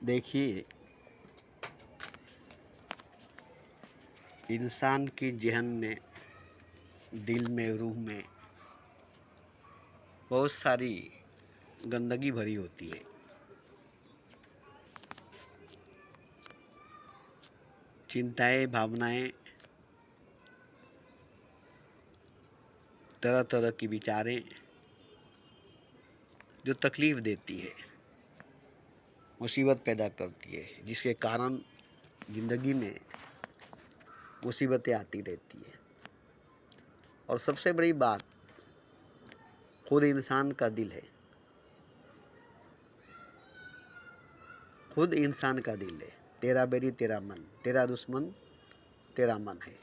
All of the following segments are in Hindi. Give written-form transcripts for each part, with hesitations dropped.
देखिए, इंसान के ज़हन में, दिल में, रूह में बहुत सारी गंदगी भरी होती है। चिंताएं, भावनाएं, तरह तरह की विचारें जो तकलीफ़ देती है, मुसीबत पैदा करती है, जिसके कारण ज़िंदगी में मुसीबतें आती रहती है। और सबसे बड़ी बात खुद इंसान का दिल है। खुद इंसान का दिल है। तेरा बैरी तेरा मन, तेरा दुश्मन तेरा मन है।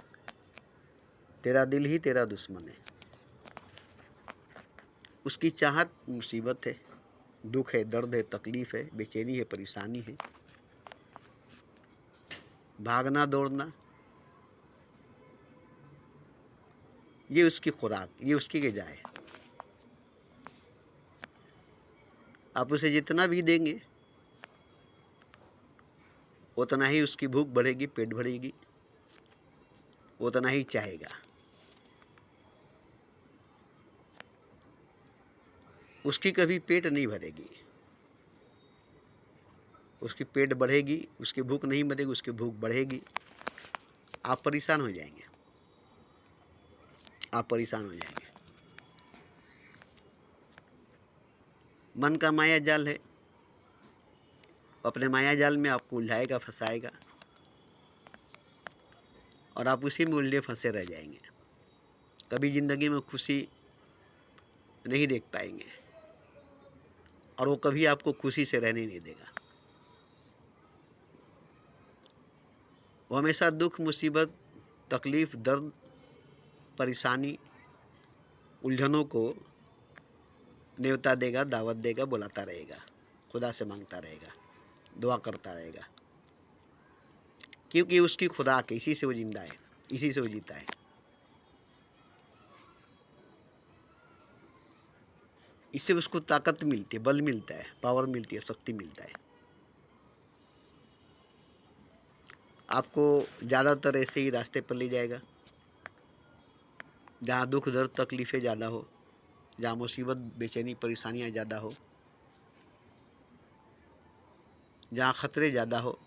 तेरा दिल ही तेरा दुश्मन है। उसकी चाहत मुसीबत है, दुख है, दर्द है, तकलीफ़ है, बेचैनी है, परेशानी है, भागना दौड़ना, ये उसकी खुराक, ये उसकी ग़िज़ा है। आप उसे जितना भी देंगे उतना ही उसकी भूख बढ़ेगी, पेट भरेगी, उतना ही चाहेगा। उसकी कभी पेट नहीं भरेगी, उसकी पेट बढ़ेगी, उसकी भूख नहीं मरेगी, उसकी भूख बढ़ेगी। आप परेशान हो जाएंगे, आप परेशान हो जाएंगे। मन का माया जाल है, अपने माया जाल में आपको उलझाएगा, फंसाएगा और आप उसी में उलझे फंसे रह जाएंगे। कभी ज़िंदगी में खुशी नहीं देख पाएंगे और वो कभी आपको खुशी से रहने नहीं देगा। वो हमेशा दुख, मुसीबत, तकलीफ़, दर्द, परेशानी, उलझनों को न्योता देगा, दावत देगा, बुलाता रहेगा, खुदा से मांगता रहेगा, दुआ करता रहेगा, क्योंकि उसकी खुराक है। इसी से वो जिंदा है, इसी से वो जीता है। इससे उसको ताकत मिलती है, बल मिलता है, पावर मिलती है, शक्ति मिलता है। आपको ज़्यादातर ऐसे ही रास्ते पर ले जाएगा जहाँ दुख, दर्द, तकलीफ़ें ज़्यादा हो, जहाँ मुसीबत, बेचैनी, परेशानियाँ ज़्यादा हो, जहाँ ख़तरे ज़्यादा हो,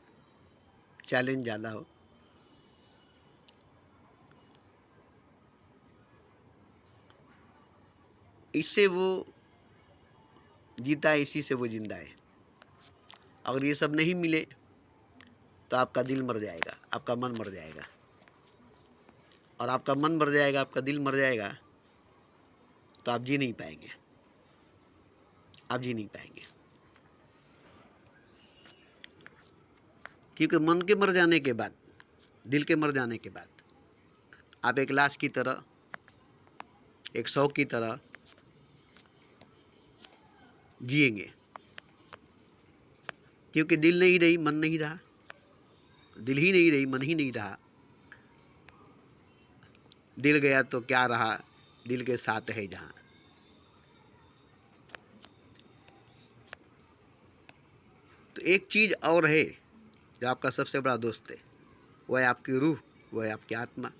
चैलेंज ज़्यादा हो। इससे वो जीता है, इसी से वो जिंदा है। अगर ये सब नहीं मिले तो आपका दिल मर जाएगा, आपका मन मर जाएगा। और आपका मन मर जाएगा, आपका दिल मर जाएगा तो आप जी नहीं पाएंगे, आप जी नहीं पाएंगे। क्योंकि मन के मर जाने के बाद, दिल के मर जाने के बाद आप एक लाश की तरह, एक शव की तरह जिएंगे। क्योंकि दिल नहीं रही, मन नहीं रहा, दिल ही नहीं रही, मन ही नहीं रहा। दिल गया तो क्या रहा, दिल के साथ है जहाँ। तो एक चीज़ और है जो आपका सबसे बड़ा दोस्त है, वह है आपकी रूह, वह है आपकी आत्मा,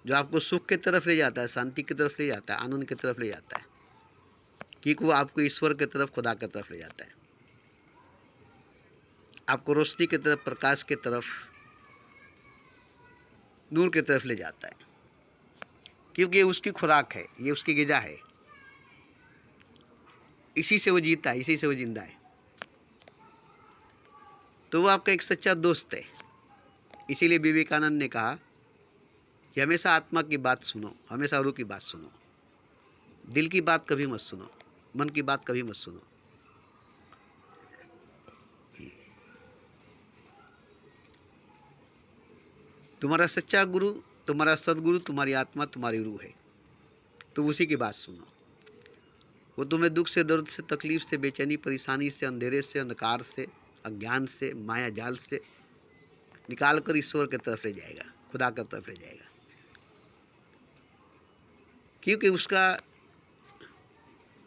जो आपको सुख की तरफ ले जाता है, शांति की तरफ ले जाता है, आनंद की तरफ ले जाता है। क्योंकि वो आपको ईश्वर की तरफ, खुदा की तरफ ले जाता है, आपको रोशनी की तरफ, प्रकाश की तरफ, नूर की तरफ ले जाता है। क्योंकि ये उसकी खुराक है, ये उसकी ग़िज़ा है। इसी से वो जीता है, इसी से वो जिंदा है। तो वो आपका एक सच्चा दोस्त है। इसीलिए विवेकानंद ने कहा कि हमेशा आत्मा की बात सुनो, हमेशा रूह की बात सुनो, दिल की बात कभी मत सुनो, मन की बात कभी मत सुनो। तुम्हारा सच्चा गुरु, तुम्हारा सदगुरु, तुम्हारी आत्मा, तुम्हारी रूह है। तुम उसी की बात सुनो। वो तुम्हें दुख से, दर्द से, तकलीफ से, बेचैनी, परेशानी से, अंधेरे से, अंधकार से, अज्ञान से, माया जाल से निकाल कर ईश्वर की तरफ ले जाएगा, खुदा की तरफ ले जाएगा। क्योंकि उसका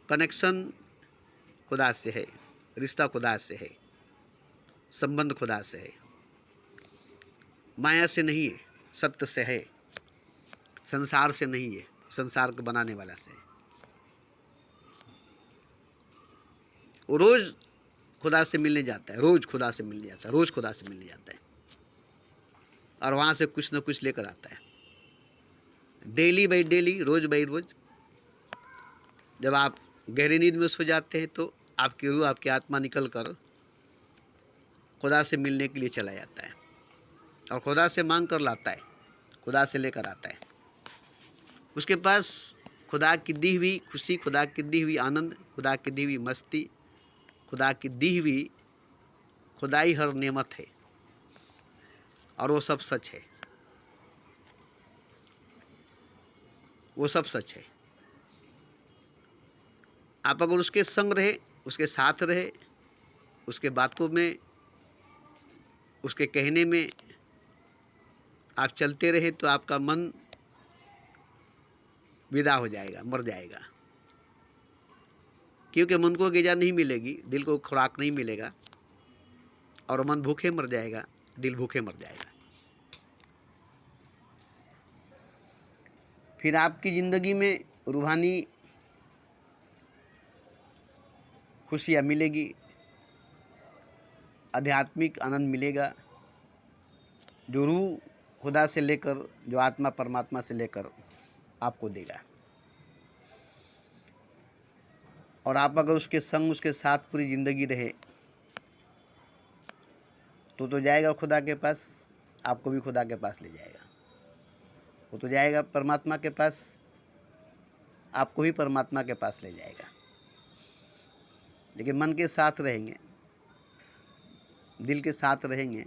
कनेक्शन खुदा से है, रिश्ता खुदा से है, संबंध खुदा से है, माया से नहीं है, सत्य से है, संसार से नहीं है, संसार को बनाने वाला से है। वो रोज खुदा से मिलने जाता है, रोज खुदा से मिलने जाता है, रोज खुदा से मिलने जाता है, और वहाँ से कुछ न कुछ लेकर आता है, डेली बाई डेली, रोज बाई रोज। जब आप गहरी नींद में सो जाते हैं तो आपकी रूह, आपकी आत्मा निकल कर खुदा से मिलने के लिए चला जाता है, और खुदा से मांग कर लाता है, खुदा से लेकर आता है। उसके पास खुदा की दी हुई खुशी, खुदा की दी हुई आनंद, खुदा की दी हुई मस्ती, खुदा की दी हुई खुदाई हर नेमत है, और वो सब सच है, वो सब सच है। आप अगर उसके संग रहे, उसके साथ रहे, उसके बातों में, उसके कहने में आप चलते रहे, तो आपका मन विदा हो जाएगा, मर जाएगा। क्योंकि मन को ग़िज़ा नहीं मिलेगी, दिल को खुराक नहीं मिलेगा, और मन भूखे मर जाएगा, दिल भूखे मर जाएगा। फिर आपकी ज़िंदगी में रूहानी खुशियाँ मिलेगी, आध्यात्मिक आनंद मिलेगा, जो रूह खुदा से लेकर, जो आत्मा परमात्मा से लेकर आपको देगा। और आप अगर उसके संग, उसके साथ पूरी ज़िंदगी रहे, तो जाएगा खुदा के पास, आपको भी खुदा के पास ले जाएगा। वो तो जाएगा परमात्मा के पास, आपको भी परमात्मा के पास ले जाएगा। लेकिन मन के साथ रहेंगे, दिल के साथ रहेंगे,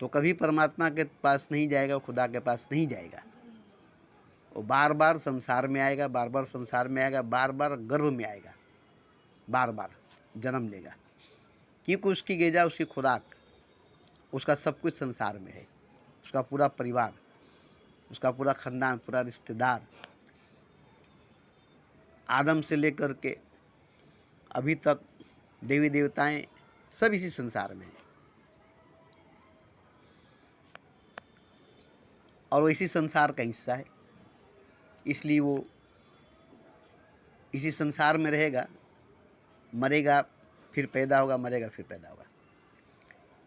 तो कभी परमात्मा के पास नहीं जाएगा, खुदा के पास नहीं जाएगा। वो बार बार संसार में आएगा, बार बार संसार में आएगा, बार बार गर्भ में आएगा, बार बार जन्म लेगा। क्योंकि उसकी ग़िज़ा, उसकी खुराक, उसका सब कुछ संसार में है। उसका पूरा परिवार, उसका पूरा ख़ानदान, पूरा रिश्तेदार, आदम से लेकर के अभी तक देवी देवताएं, सब इसी संसार में है, और वो इसी संसार का हिस्सा है। इसलिए वो इसी संसार में रहेगा, मरेगा फिर पैदा होगा, मरेगा फिर पैदा होगा।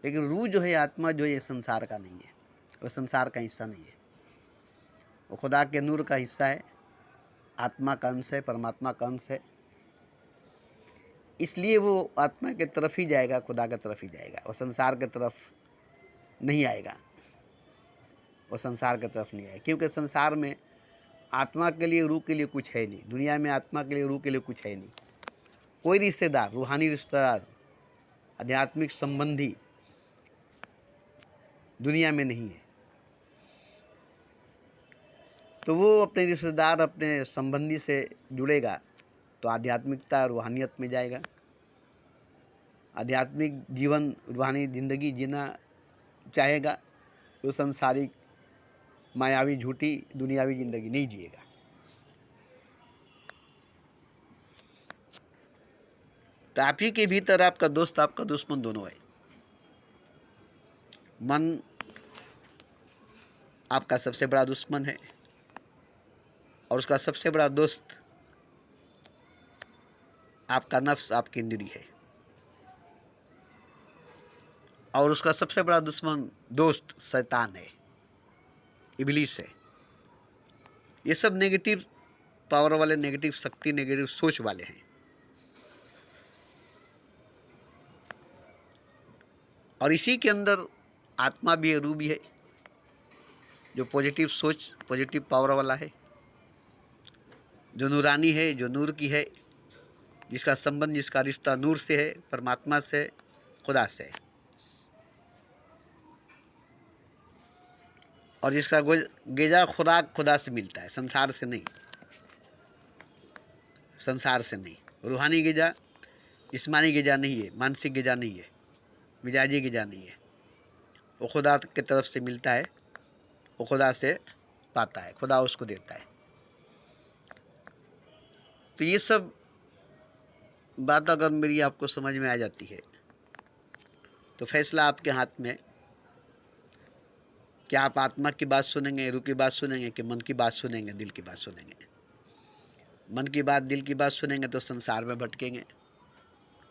लेकिन रूह जो है, आत्मा जो है, ये संसार का नहीं है, वो संसार का हिस्सा नहीं है। वो खुदा के नूर का हिस्सा है, आत्मा का अंश है, परमात्मा का अंश है। इसलिए वो आत्मा के तरफ ही जाएगा, खुदा के तरफ ही जाएगा, वो संसार के तरफ नहीं आएगा, वो संसार की तरफ नहीं आएगा। क्योंकि संसार में आत्मा के लिए, रूह के लिए कुछ है नहीं। दुनिया में आत्मा के लिए, रूह के लिए कुछ है नहीं। कोई रिश्तेदार, रूहानी रिश्तेदार, आध्यात्मिक संबंधी दुनिया में नहीं है। तो वो अपने रिश्तेदार, अपने संबंधी से जुड़ेगा तो आध्यात्मिकता, रूहानियत में जाएगा। आध्यात्मिक जीवन, रूहानी ज़िंदगी जीना चाहेगा तो संसारिक, मायावी, झूठी, दुनियावी ज़िंदगी नहीं जिएगा। तो आप ही के भीतर आपका दोस्त, आपका दुश्मन दोनों है। मन आपका सबसे बड़ा दुश्मन है, और उसका सबसे बड़ा दोस्त आपका नफ्स, आपकी इंद्री है। और उसका सबसे बड़ा दुश्मन, दोस्त, शैतान है, इब्लीस है। ये सब नेगेटिव पावर वाले, नेगेटिव शक्ति, नेगेटिव सोच वाले हैं। और इसी के अंदर आत्मा भी है, रूह भी है, जो पॉजिटिव सोच, पॉजिटिव पावर वाला है, जो नूरानी है, जो नूर की है, जिसका संबंध, जिसका रिश्ता नूर से है, परमात्मा से, खुदा से है, और जिसका ग़िज़ा, खुराक खुदा से मिलता है, संसार से नहीं, संसार से नहीं। रूहानी ग़िज़ा जिस्मानी ग़िज़ा नहीं है, मानसिक ग़िज़ा नहीं है, मिजाजी ग़िज़ा नहीं है। वो खुदा की तरफ से मिलता है, वो खुदा से पाता है, खुदा उसको देता है। तो ये सब बात अगर मेरी आपको समझ में आ जाती है तो फैसला आपके हाथ में, कि आप आत्मा की बात सुनेंगे, रूह की बात सुनेंगे, कि मन की बात सुनेंगे, दिल की बात सुनेंगे। मन की बात, दिल की बात सुनेंगे तो संसार में भटकेंगे,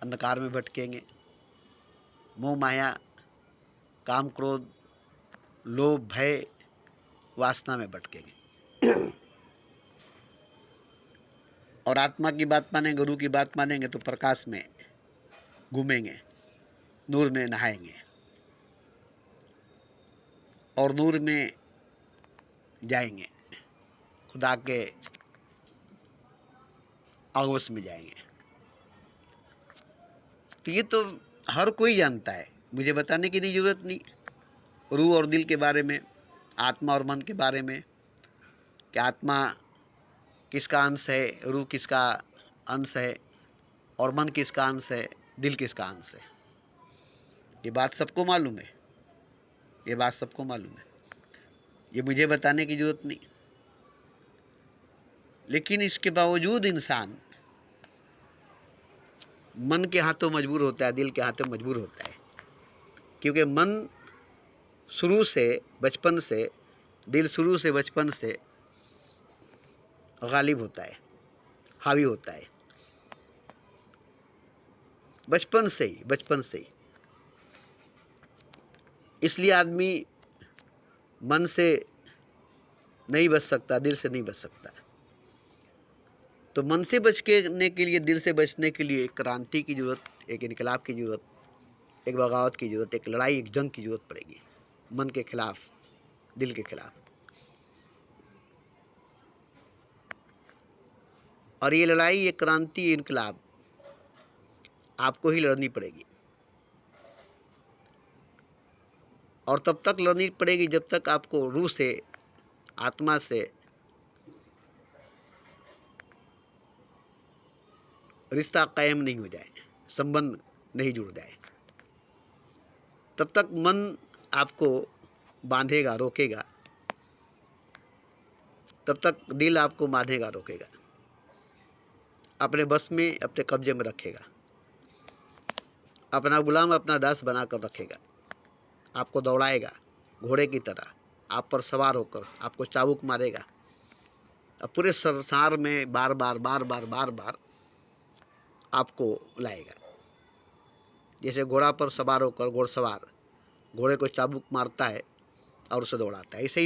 अंधकार में भटकेंगे, मोह माया, काम क्रोध, लोभ, भय, वासना में भटकेंगे। और आत्मा की बात मानेंगे, रूह की बात मानेंगे तो प्रकाश में घूमेंगे, नूर में नहाएंगे और नूर में जाएंगे, खुदा के आगोश में जाएंगे। तो ये तो हर कोई जानता है, मुझे बताने की नहीं जरूरत नहीं। रूह और दिल के बारे में, आत्मा और मन के बारे में, कि आत्मा किसका अंश है, रूह किसका अंश है, और मन किसका अंश है, दिल किसका अंश है। ये बात सबको मालूम है, ये बात सबको मालूम है, ये मुझे बताने की जरूरत नहीं। लेकिन इसके बावजूद इंसान मन के हाथों मजबूर होता है, दिल के हाथों मजबूर होता है, क्योंकि मन शुरू से, बचपन से, दिल शुरू से बचपन से गालिब होता है, हावी होता है, बचपन से ही। इसलिए आदमी मन से नहीं बच सकता, दिल से नहीं बच सकता। तो मन से बचने के लिए, दिल से बचने के लिए एक क्रांति की जरूरत, एक इनकलाब की जरूरत, एक बगावत की जरूरत, एक लड़ाई, एक जंग की जरूरत पड़ेगी, मन के खिलाफ, दिल के खिलाफ। और ये लड़ाई, ये क्रांति, ये इनकलाब आपको ही लड़नी पड़ेगी। और तब तक लड़नी पड़ेगी जब तक आपको रूह से, आत्मा से रिश्ता कायम नहीं हो जाए, संबंध नहीं जुड़ जाए। तब तक मन आपको बांधेगा, रोकेगा, तब तक दिल आपको बांधेगा, रोकेगा, अपने बस में, अपने कब्जे में रखेगा, अपना गुलाम, अपना दास बनाकर रखेगा, आपको दौड़ाएगा घोड़े की तरह, आप पर सवार होकर आपको चाबुक मारेगा, और पूरे संसार में बार बार आपको लाएगा। जैसे घोड़ा पर सवार होकर घोड़सवार घोड़े को चाबुक मारता है और उसे दौड़ाता है, ऐसे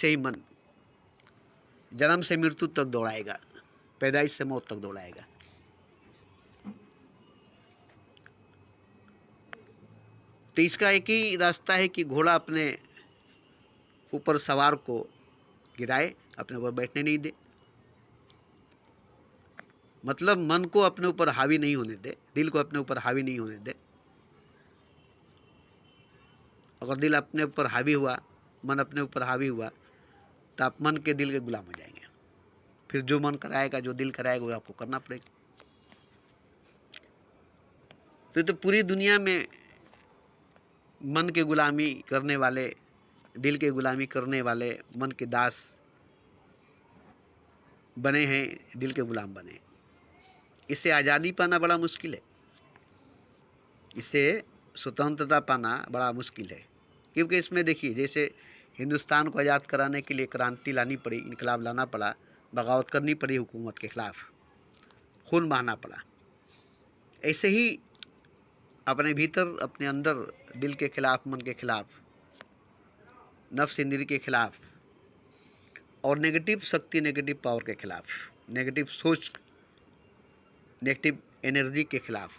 ही मन जन्म से मृत्यु तक दौड़ाएगा, पैदाइश से मौत तक दौड़ाएगा। तो इसका एक ही रास्ता है कि घोड़ा अपने ऊपर सवार को गिराए, अपने ऊपर बैठने नहीं दे, मतलब मन को अपने ऊपर हावी नहीं होने दे, दिल को अपने ऊपर हावी नहीं होने दे। अगर दिल अपने ऊपर हावी हुआ, मन अपने ऊपर हावी हुआ, तो आप मन के, दिल के गुलाम हो जाएंगे। फिर जो मन कराएगा, जो दिल कराएगा, वो आपको करना पड़ेगा। तो पूरी दुनिया में मन के गुलामी करने वाले, दिल के गुलामी करने वाले मन के दास बने हैं, दिल के गुलाम बने। इससे आज़ादी पाना बड़ा मुश्किल है, इससे स्वतंत्रता पाना बड़ा मुश्किल है। क्योंकि इसमें देखिए, जैसे हिंदुस्तान को आज़ाद कराने के लिए क्रांति लानी पड़ी, इनकलाब लाना पड़ा, बगावत करनी पड़ी हुकूमत के खिलाफ, खून बहाना पड़ा। ऐसे ही अपने भीतर, अपने अंदर, दिल के खिलाफ, मन के खिलाफ, नफ्स इंद्रिय के खिलाफ, और नेगेटिव शक्ति, नेगेटिव पावर के खिलाफ, नेगेटिव सोच, नेगेटिव एनर्जी के खिलाफ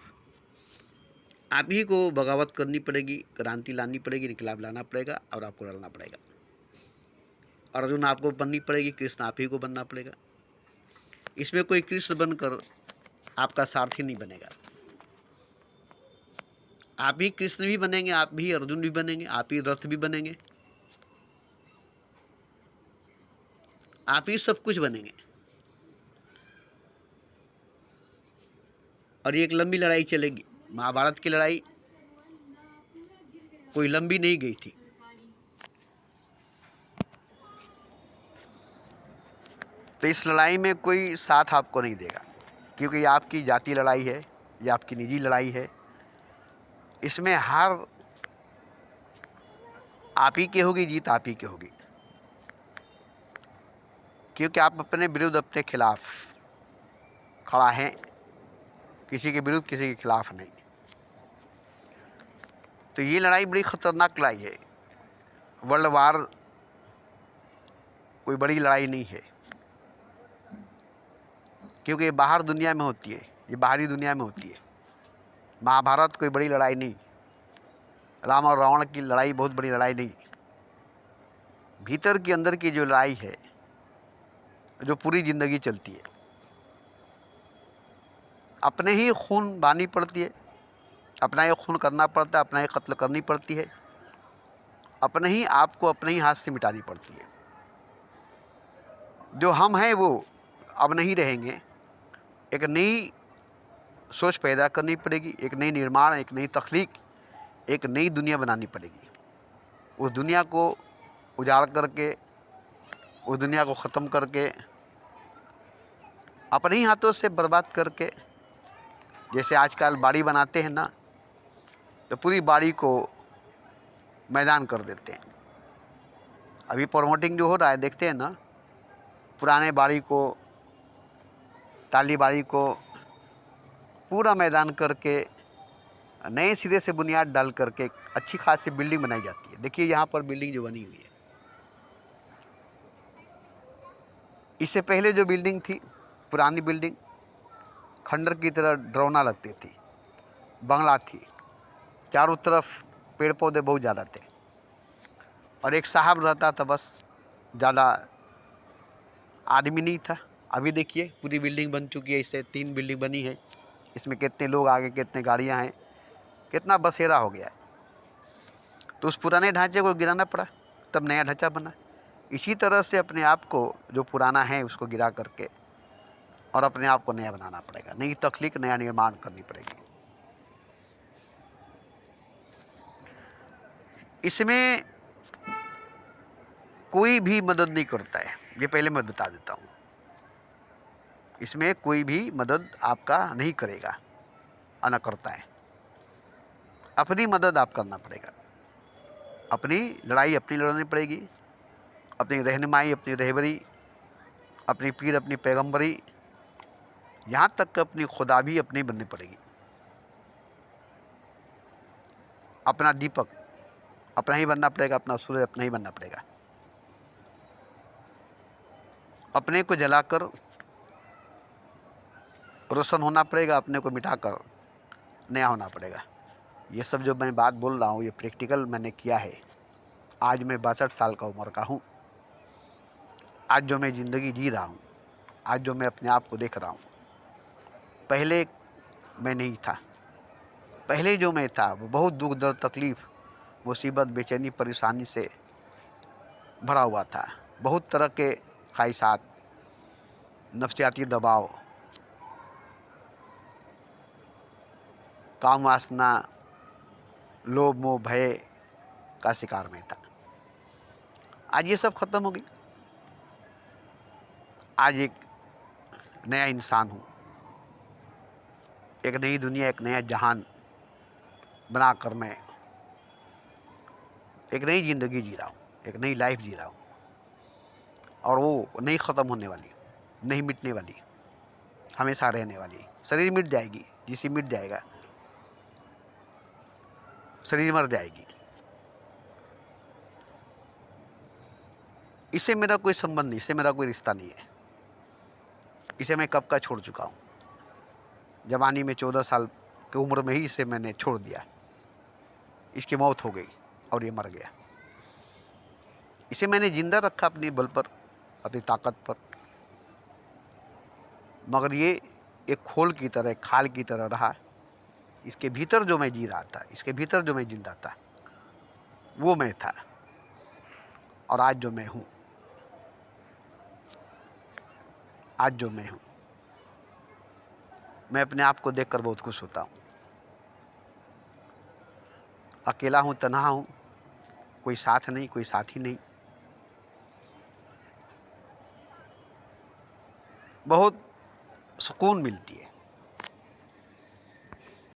आप ही को बगावत करनी पड़ेगी, क्रांति लानी पड़ेगी, इनकलाब लाना पड़ेगा, और आपको लड़ना पड़ेगा। अर्जुन आपको बननी पड़ेगी, कृष्ण आप ही को बनना पड़ेगा। इसमें कोई कृष्ण बनकर आपका सारथी नहीं बनेगा। आप ही कृष्ण भी बनेंगे, आप भी अर्जुन भी बनेंगे, आप ही रथ भी बनेंगे, आप ही सब कुछ बनेंगे। और ये एक लंबी लड़ाई चलेगी। महाभारत की लड़ाई कोई लंबी नहीं गई थी। तो इस लड़ाई में कोई साथ आपको नहीं देगा। क्योंकि ये आपकी जातीय लड़ाई है, ये आपकी निजी लड़ाई है। इसमें हार आप ही की होगी, जीत आप ही की होगी, क्योंकि आप अपने विरुद्ध, अपने खिलाफ खड़ा है, किसी के विरुद्ध, किसी के खिलाफ नहीं। तो ये लड़ाई बड़ी खतरनाक लड़ाई है। वर्ल्ड वार कोई बड़ी लड़ाई नहीं है, क्योंकि ये बाहर दुनिया में होती है, ये बाहरी दुनिया में होती है। महाभारत कोई बड़ी लड़ाई नहीं, राम और रावण की लड़ाई बहुत बड़ी लड़ाई नहीं। भीतर की अंदर की जो लड़ाई है, जो पूरी जिंदगी चलती है, अपने ही खून बहानी पड़ती है, अपना ही खून करना पड़ता है, अपना ही कत्ल करनी पड़ती है, अपने ही आप को अपने ही हाथ से मिटानी पड़ती है। जो हम हैं वो अब नहीं रहेंगे। एक नई सोच पैदा करनी पड़ेगी, एक नई निर्माण, एक नई तख्लीक, एक नई दुनिया बनानी पड़ेगी। उस दुनिया को उजाड़ करके, उस दुनिया को ख़त्म करके, अपने ही हाथों से बर्बाद करके, जैसे आजकल बाड़ी बनाते हैं ना, तो पूरी बाड़ी को मैदान कर देते हैं। अभी प्रमोटिंग जो हो रहा है देखते हैं ना, पुराने बाड़ी को, टाली बाड़ी को पूरा मैदान करके नए सिरे से बुनियाद डाल करके अच्छी खासी बिल्डिंग बनाई जाती है। देखिए यहाँ पर बिल्डिंग जो बनी हुई है, इससे पहले जो बिल्डिंग थी, पुरानी बिल्डिंग खंडर की तरह डरावना लगती थी, बंगला थी, चारों तरफ पेड़ पौधे बहुत ज़्यादा थे और एक साहब रहता था बस, ज़्यादा आदमी नहीं था। अभी देखिए पूरी बिल्डिंग बन चुकी है, इससे 3 बिल्डिंग बनी है, इसमें कितने लोग आगे, कितने गाड़ियाँ हैं, कितना बसेरा हो गया है। तो उस पुराने ढांचे को गिराना पड़ा, तब नया ढांचा बना। इसी तरह से अपने आप को, जो पुराना है उसको गिरा करके और अपने आप को नया बनाना पड़ेगा, नई तख्लीक, नया निर्माण करनी पड़ेगी। इसमें कोई भी मदद नहीं करता है, ये पहले मैं बता देता हूँ। इसमें कोई भी मदद आपका नहीं करेगा और न करता है। अपनी मदद आप करना पड़ेगा, अपनी लड़ाई अपनी लड़नी पड़ेगी, अपनी रहनुमाई, अपनी रहबरी, अपनी पीर, अपनी पैगंबरी, यहाँ तक कि अपनी खुदा भी अपनी बननी पड़ेगी। अपना दीपक अपना ही बनना पड़ेगा, अपना सूर्य अपना ही बनना पड़ेगा। अपने को जलाकर रोशन होना पड़ेगा, अपने को मिटाकर नया होना पड़ेगा। ये सब जो मैं बात बोल रहा हूँ, ये प्रैक्टिकल मैंने किया है। आज मैं 62 साल का उम्र का हूँ। आज जो मैं ज़िंदगी जी रहा हूँ, आज जो मैं अपने आप को देख रहा हूँ, पहले मैं नहीं था। पहले जो मैं था वो बहुत दुख दर्द, तकलीफ़, मुसीबत, बेचैनी, परेशानी से भरा हुआ था। बहुत तरह के ख्वाहिशात, नफ्सियाती दबाव, काम वासना, लोभ मोह भय का शिकार में था। आज ये सब खत्म हो गई। आज एक नया इंसान हूँ, एक नई दुनिया, एक नया जहान बनाकर मैं एक नई ज़िंदगी जी रहा हूँ, एक नई लाइफ जी रहा हूँ। और वो नहीं ख़त्म होने वाली, नहीं मिटने वाली, हमेशा रहने वाली। शरीर मिट जाएगी, जिसे मिट जाएगा, शरीर मर जाएगी। इससे मेरा कोई संबंध नहीं, इससे मेरा कोई रिश्ता नहीं है। इसे मैं कब का छोड़ चुका हूँ। जवानी में 14 साल की उम्र में ही इसे मैंने छोड़ दिया। इसकी मौत हो गई और ये मर गया। इसे मैंने जिंदा रखा अपनी बल पर, अपनी ताकत पर, मगर ये एक खोल की तरह, एक खाल की तरह रहा। इसके भीतर जो मैं जी रहा था, इसके भीतर जो मैं जिंदा था, वो मैं था। और आज जो मैं हूँ, आज जो मैं हूँ, मैं अपने आप को देखकर बहुत खुश होता हूँ। अकेला हूँ, तन्हा हूँ, कोई साथ नहीं, कोई साथी नहीं। बहुत सुकून मिलती है।